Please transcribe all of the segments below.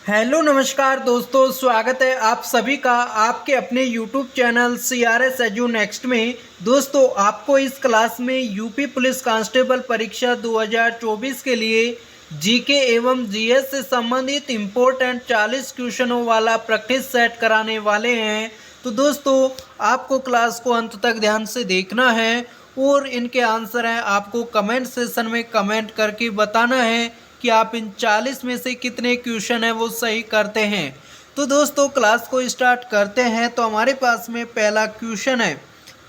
Hello नमस्कार दोस्तों, स्वागत है आप सभी का आपके अपने YouTube channel CRS edu next में। दोस्तों, आपको इस क्लास में यूपी पुलिस कांस्टेबल परीक्षा 2024 के लिए जीके एवं जीएस से संबंधित इम्पोर्टेंट 40 क्वेश्चनों वाला प्रैक्टिस सेट कराने वाले हैं। तो दोस्तों, आपको क्लास को अंत तक ध्यान से देखना है और इनके आंसर हैं आपको कमेंट सेशन में कमेंट करके बताना है कि आप इन 40 में से कितने क्वेश्चन है वो सही करते हैं। तो दोस्तों, क्लास को स्टार्ट करते हैं। तो हमारे पास में पहला क्वेश्चन है,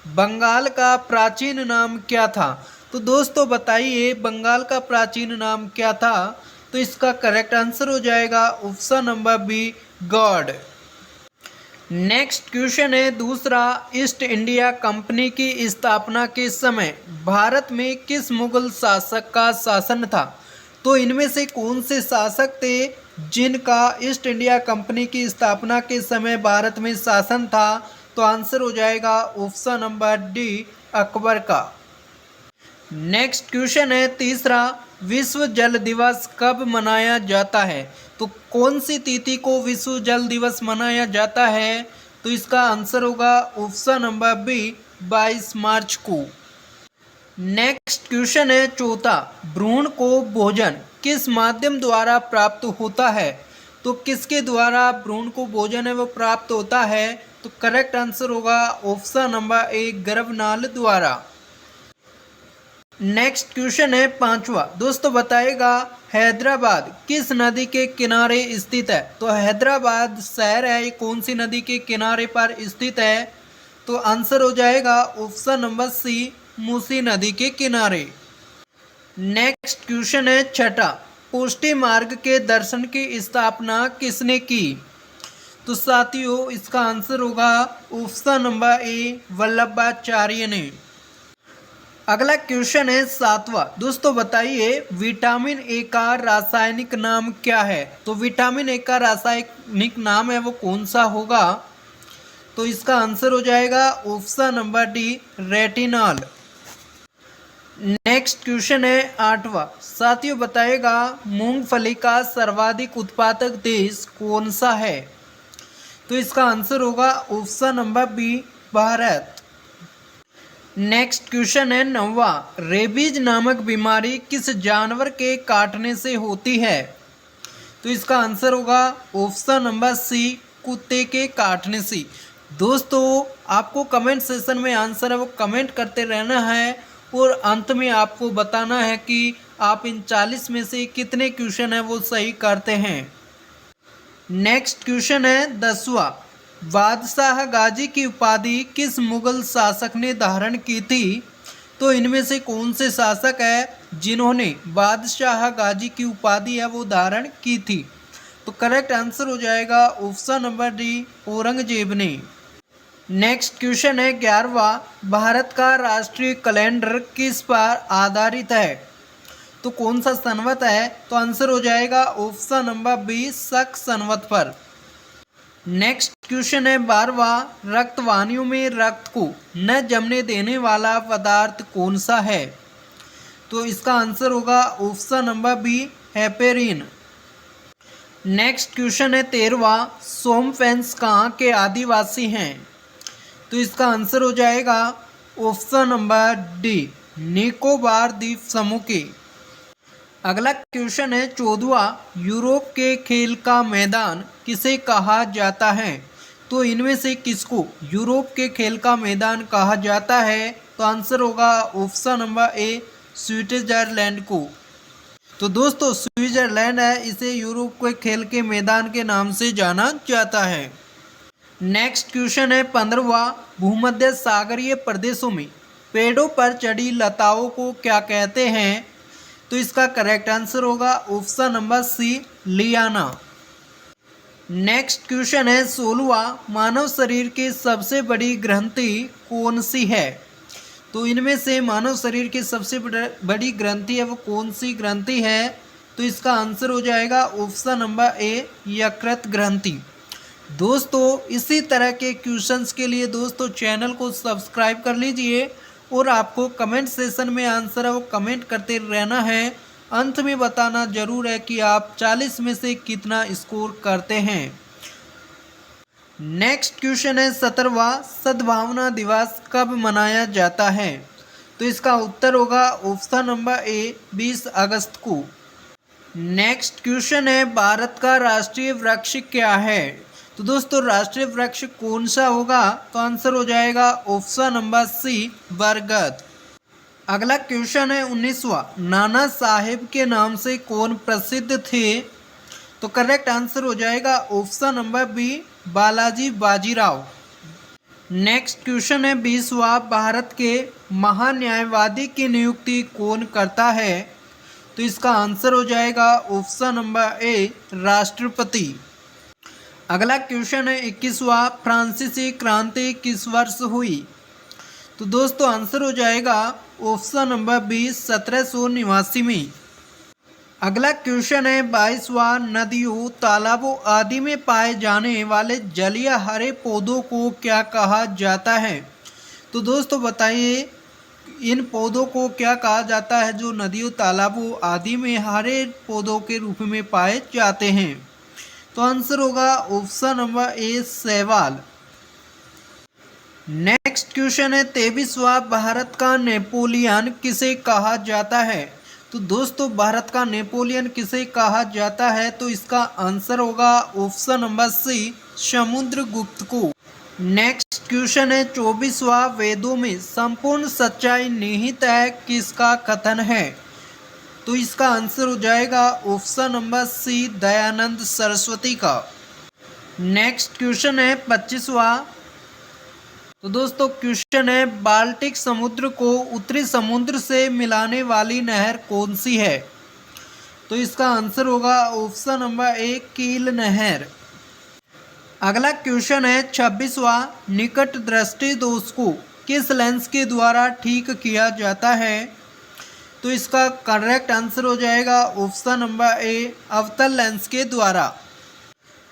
बंगाल का प्राचीन नाम क्या था? तो दोस्तों बताइए, बंगाल का प्राचीन नाम क्या था? तो इसका करेक्ट आंसर हो जाएगा option number B, god. Next question है दूसरा, ईस्ट इंडिया कंपनी की स्थापना के समय भारत में किस मुगल शासक का शासन था? तो इनमें से कौन से शासक थे जिनका ईस्ट इंडिया कंपनी की स्थापना के समय भारत में शासन था? तो आंसर हो जाएगा ऑप्शन नंबर डी, अकबर का। नेक्स्ट क्वेश्चन है तीसरा, विश्व जल दिवस कब मनाया जाता है? तो कौन सी तिथि को विश्व जल दिवस मनाया जाता है? तो इसका आंसर होगा ऑप्शन नंबर बी, 22 मार्च को। नेक्स्ट क्वेश्चन है चौथा, भ्रूण को भोजन किस माध्यम द्वारा प्राप्त होता है? तो किसके द्वारा भ्रूण को भोजन है वो प्राप्त होता है? तो करेक्ट आंसर होगा ऑप्शन नंबर ए, गर्भनाल द्वारा। नेक्स्ट क्वेश्चन है पांचवा, दोस्तों बताएगा हैदराबाद किस नदी के किनारे स्थित है? तो हैदराबाद शहर है, ये कौन सी नदी के किनारे पर स्थित है? तो आंसर हो जाएगा ऑप्शन नंबर सी, मूसी नदी के किनारे। नेक्स्ट क्वेश्चन है छठा, पुष्टि मार्ग के दर्शन की स्थापना किसने की? तो साथियों इसका आंसर होगा ऑप्शन नंबर ए, वल्लभाचार्य ने। अगला क्वेश्चन है सातवां, दोस्तों बताइए विटामिन ए का रासायनिक नाम क्या है? तो विटामिन ए का रासायनिक नाम है वो कौन सा होगा? तो इसका आंसर हो जाएगा option number D, retinol. Next question है आठवां, साथियों बताएगा मूंगफली का सर्वाधिक उत्पादक देश कौन सा है? तो इसका आंसर होगा option number B, Bharat. Next question है नौवां, रेबीज नामक बीमारी किस जानवर के काटने से होती है? तो इसका आंसर होगा ऑप्शन नंबर सी, कुत्ते के काटने से। दोस्तों, आपको कमेंट सेशन में आंसर है वो कमेंट करते रहना है और अंत में आपको बताना है कि आप इन 40 में से कितने क्वेश्चन है वो सही करते हैं। नेक्स्ट क्वेश्चन है 10वां, बादशाह गाजी की उपाधि किस मुगल शासक ने धारण की थी? तो इनमें से कौन से शासक है जिन्होंने बादशाह गाजी की उपाधि है वो धारण की थी? तो करेक्ट आंसर हो जाएगा ऑप्शन नंबर डी, औरंगजेब ने। नेक्स्ट क्वेश्चन है 11वां, भारत का राष्ट्रीय कैलेंडर किस पर आधारित है? तो कौन सा संवत है? तो आंसर हो जाएगा ऑप्शन नंबर बी, शक संवत पर। नेक्स्ट क्वेश्चन है 12वां, रक्तवाहिनियों में रक्त को न जमने देने वाला पदार्थ कौन सा है? तो इसका आंसर होगा option number B, heparin. Next question है 13वां, सोमपेंस कहाँ के आदिवासी हैं? तो इसका आंसर हो जाएगा ऑप्शन नंबर डी, निकोबार द्वीप समूह के। अगला क्वेश्चन है 14वां, यूरोप के खेल का मैदान किसे कहा जाता है? तो इनमें से किसको यूरोप के खेल का मैदान कहा जाता है? तो आंसर होगा ऑप्शन नंबर ए, स्विट्जरलैंड को। तो दोस्तों, स्विट्जरलैंड है, इसे यूरोप के खेल के मैदान के नाम से जाना जाता है। नेक्स्ट क्वेश्चन है 15वां, भूमध्य सागरीय प्रदेशों में पेड़ों पर चढ़ी लताओं को क्या कहते हैं? तो इसका करेक्ट आंसर होगा ऑप्शन नंबर सी, लियाना। नेक्स्ट क्वेश्चन है 16वां, मानव शरीर की सबसे बड़ी ग्रंथि कौन सी है? तो इनमें से मानव शरीर की सबसे बड़ी ग्रंथि है वो कौन सी ग्रंथि है? तो इसका आंसर हो जाएगा ऑप्शन नंबर ए, यकृत ग्रंथि। दोस्तों, इसी तरह के क्वेश्चंस के लिए दोस्तों चैनल को सब्सक्राइब कर लीजिए और आपको कमेंट सेशन में आंसर है वो कमेंट करते रहना है। अंत में बताना जरूर है कि आप 40 में से कितना स्कोर करते हैं। नेक्स्ट क्वेश्चन है 17वां सद्भावना दिवस कब मनाया जाता है? तो इसका उत्तर होगा ऑप्शन नंबर ए 20 अगस्त को। नेक्स्ट क्वेश्चन है भारत का राष्ट्रीय वृक्ष क्या है? तो दोस्तों राष्ट्रीय वृक्ष कौन सा होगा? तो आंसर हो जाएगा ऑप्शन नंबर सी बरगद। अगला क्वेश्चन है 19वां नाना साहेब के नाम से कौन प्रसिद्ध थे? तो करेक्ट आंसर हो जाएगा option number B Balaji Bajirao. Next question है 20वां भारत के महान्यायवादी की नियुक्ति कौन करता है? तो इसका आंसर हो जाएगा ऑप्शन नंबर ए राष्ट्रपति। अगला क्वेश्चन है 21वां फ्रांसीसी क्रांति किस वर्ष हुई? तो दोस्तों आंसर हो जाएगा ऑप्शन नंबर बी 1789 में। अगला क्वेश्चन है 22वां नदियों तालाबों आदि में पाए जाने वाले जलीय हरे पौधों को क्या कहा जाता है? तो दोस्तों बताइए इन पौधों को क्या कहा जाता है जो नदियों तालाबों आदि में हरे पौधों के रूप में पाए जाते हैं? तो आंसर होगा ऑप्शन नंबर ए शैवाल। नेक्स्ट क्वेश्चन है 23वां भारत का नेपोलियन किसे कहा जाता है? तो दोस्तों भारत का नेपोलियन किसे कहा जाता है? तो इसका आंसर होगा ऑप्शन नंबर सी समुद्रगुप्त को। नेक्स्ट क्वेश्चन है 24वां वेदों में संपूर्ण सच्चाई निहित है किसका कथन है? तो इसका आंसर हो जाएगा option number C Dayanand Saraswati का। नेक्स्ट क्वेश्चन है 25वां। तो दोस्तों क्वेश्चन है बाल्टिक समुद्र को उत्तरी समुद्र से मिलाने वाली नहर कौन सी है? तो इसका आंसर होगा ऑप्शन नंबर ए कील नहर। अगला क्वेश्चन है 26वां निकट दृष्टि दोष को किस लेंस के द्वारा ठीक किया जाता है? तो इसका करेक्ट आंसर हो जाएगा ऑप्शन नंबर ए अवतल लेंस के द्वारा।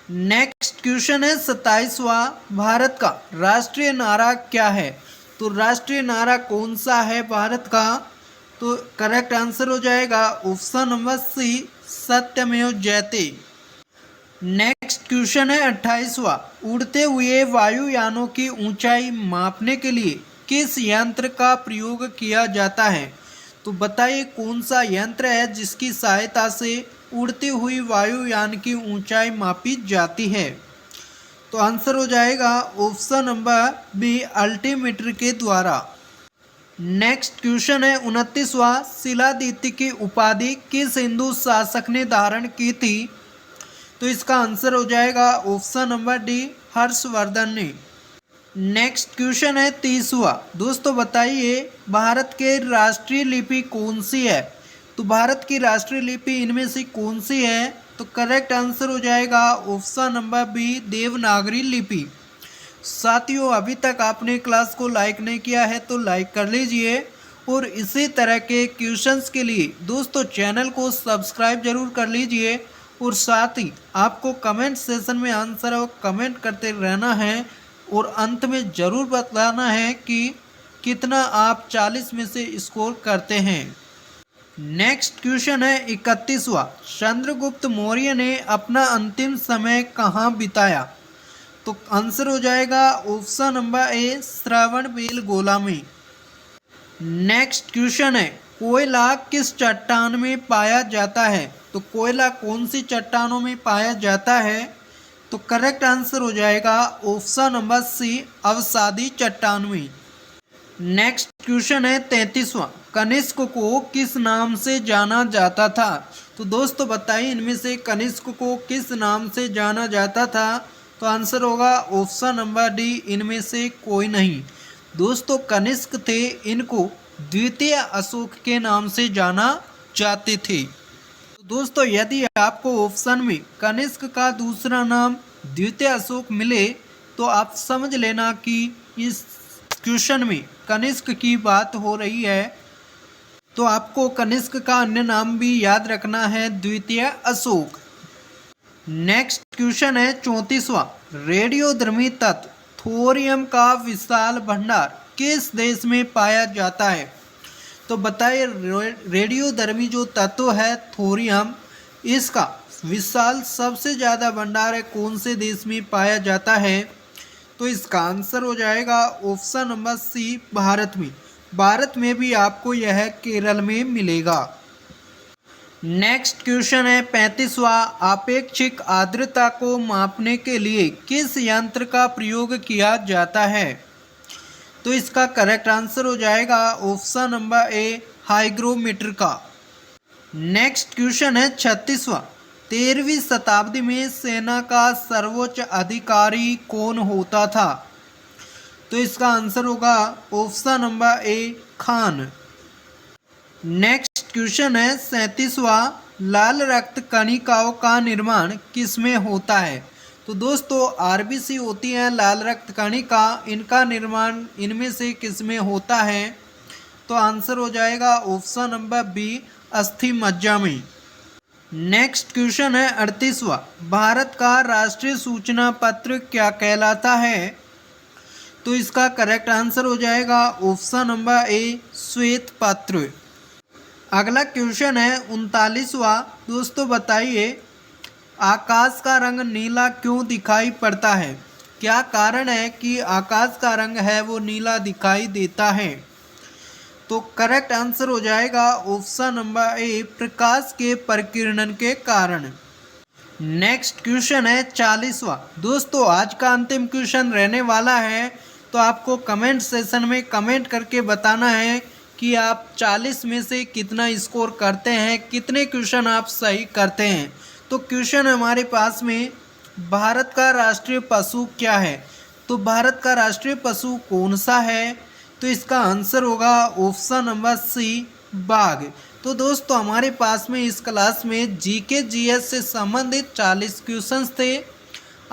नेक्स्ट क्वेश्चन है 27वां भारत का राष्ट्रीय नारा क्या है? तो राष्ट्रीय नारा कौन सा है भारत का? तो करेक्ट आंसर हो जाएगा ऑप्शन नंबर सी सत्यमेव जयते। नेक्स्ट क्वेश्चन है 28वां उड़ते हुए वायुयानों की ऊंचाई मापने के लिए किस यंत्र का प्रयोग किया जाता है? तो बताइए कौन सा यंत्र है जिसकी सहायता से उड़ती हुई वायुयान की ऊंचाई मापी जाती है? तो आंसर हो जाएगा ऑप्शन नंबर बी अल्टीमीटर के द्वारा। नेक्स्ट क्वेश्चन है 29वां शिलादित्य की उपाधि किस हिंदू शासक ने धारण की थी? तो इसका आंसर हो जाएगा ऑप्शन नंबर डी हर्षवर्धन ने। नेक्स्ट क्वेश्चन है 30वां दोस्तों बताइए भारत के राष्ट्रीय लिपि कौन सी है? तो भारत की राष्ट्रीय लिपि इनमें से कौन सी है? तो करेक्ट आंसर हो जाएगा ऑप्शन नंबर बी देवनागरी लिपि। साथियों अभी तक आपने क्लास को लाइक नहीं किया है तो लाइक कर लीजिए और इसी तरह के क्वेश्चंस के लिए दोस्तों चैनल को सब्सक्राइब जरूर कर लीजिए और साथ ही आपको कमेंट सेशन में आंसर और कमेंट करते रहना है और अंत में ज़रूर बताना है कि कितना आप 40 में से स्कोर करते हैं। नेक्स्ट क्वेश्चन है 31वां चंद्रगुप्त मौर्य ने अपना अंतिम समय कहाँ बिताया? तो आंसर हो जाएगा ऑप्शन नंबर ए श्रवणबेलगोला में। नेक्स्ट क्वेश्चन है कोयला किस चट्टान में पाया जाता है? तो कोयला कौन सी चट्टानों में पाया जाता है? तो करेक्ट आंसर हो जाएगा ऑप्शन नंबर सी अवसादी चट्टान में। नेक्स्ट क्वेश्चन है 33वां कनिष्क को किस नाम से जाना जाता था? तो दोस्तों बताइए इनमें से कनिष्क को किस नाम से जाना जाता था? तो आंसर होगा ऑप्शन नंबर डी इनमें से कोई नहीं। दोस्तों कनिष्क थे इनको द्वितीय अशोक के नाम से जाना जाते थे। तो दोस्तों यदि आपको ऑप्शन में कनिष्क का दूसरा नाम द्वितीय अशोक मिले तो आप समझ लेना कि इस क्वेश्चन में कनिष्क की बात हो रही है। तो आपको कनिष्क का अन्य नाम भी याद रखना है द्वितीय अशोक। नेक्स्ट क्वेश्चन है 34वां रेडियोधर्मी तत्व थोरियम का विशाल भंडार किस देश में पाया जाता है? तो बताइए रेडियोधर्मी जो तत्व है थोरियम, इसका विशाल सबसे ज़्यादा भंडार है कौन से देश में पाया जाता है? तो इसका आंसर हो जाएगा ऑप्शन नंबर सी, भारत में। भारत में भी आपको यह केरल में मिलेगा। नेक्स्ट क्वेश्चन है 35वां, आपेक्षिक आर्द्रता को मापने के लिए किस यंत्र का प्रयोग किया जाता है? तो इसका करेक्ट आंसर हो जाएगा ऑप्शन नंबर ए, हाइग्रोमीटर का। नेक्स्ट क्वेश्चन है 36वां, 13वीं शताब्दी में सेना का सर्वोच्च अधिकारी कौन होता था? तो इसका आंसर होगा option number A, Khan. Next question है 37वां, लाल रक्त कणिकाओं का निर्माण किसमें होता है? तो दोस्तों आरबीसी होती है लाल रक्त कणिका, इनका निर्माण इनमें से किसमें होता है? तो आंसर हो जाएगा ऑप्शन नंबर बी, अस्थि मज्जा में। नेक्स्ट क्वेश्चन है 38वां, भारत का राष्ट्रीय सूचना पत्र क्या कहलाता है? तो इसका करेक्ट आंसर हो जाएगा ऑप्शन नंबर ए, श्वेत पत्र। अगला क्वेश्चन है 39वां, दोस्तों बताइए आकाश का रंग नीला क्यों दिखाई पड़ता है? क्या कारण है कि आकाश का रंग है वो नीला दिखाई देता है? तो करेक्ट आंसर हो जाएगा ऑप्शन नंबर ए, प्रकाश के परिकिरण के कारण। नेक्स्ट क्वेश्चन है 40वां, दोस्तों आज का अंतिम क्वेश्चन रहने वाला है, तो आपको कमेंट सेशन में कमेंट करके बताना है कि आप 40 में से कितना स्कोर करते हैं, कितने क्वेश्चन आप सही करते हैं। तो क्वेश्चन हमारे पास में, भारत का राष्ट्रीय पशु क्या है? तो भारत का राष्ट्रीय पशु कौन सा है? तो इसका आंसर होगा ऑप्शन नंबर सी, बाघ। तो दोस्तों हमारे पास में इस क्लास में जीके जीएस से संबंधित 40 क्वेश्चंस थे।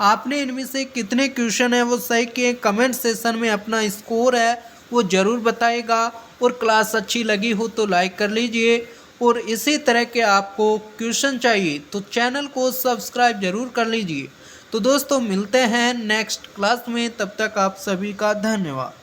आपने इनमें से कितने क्वेश्चन है वो सही किए, कमेंट सेशन में अपना स्कोर है वो ज़रूर बताइएगा। और क्लास अच्छी लगी हो तो लाइक कर लीजिए, और इसी तरह के आपको क्वेश्चन चाहिए तो चैनल को सब्सक्राइब जरूर कर लीजिए। तो दोस्तों मिलते हैं नेक्स्ट क्लास में, तब तक आप सभी का धन्यवाद।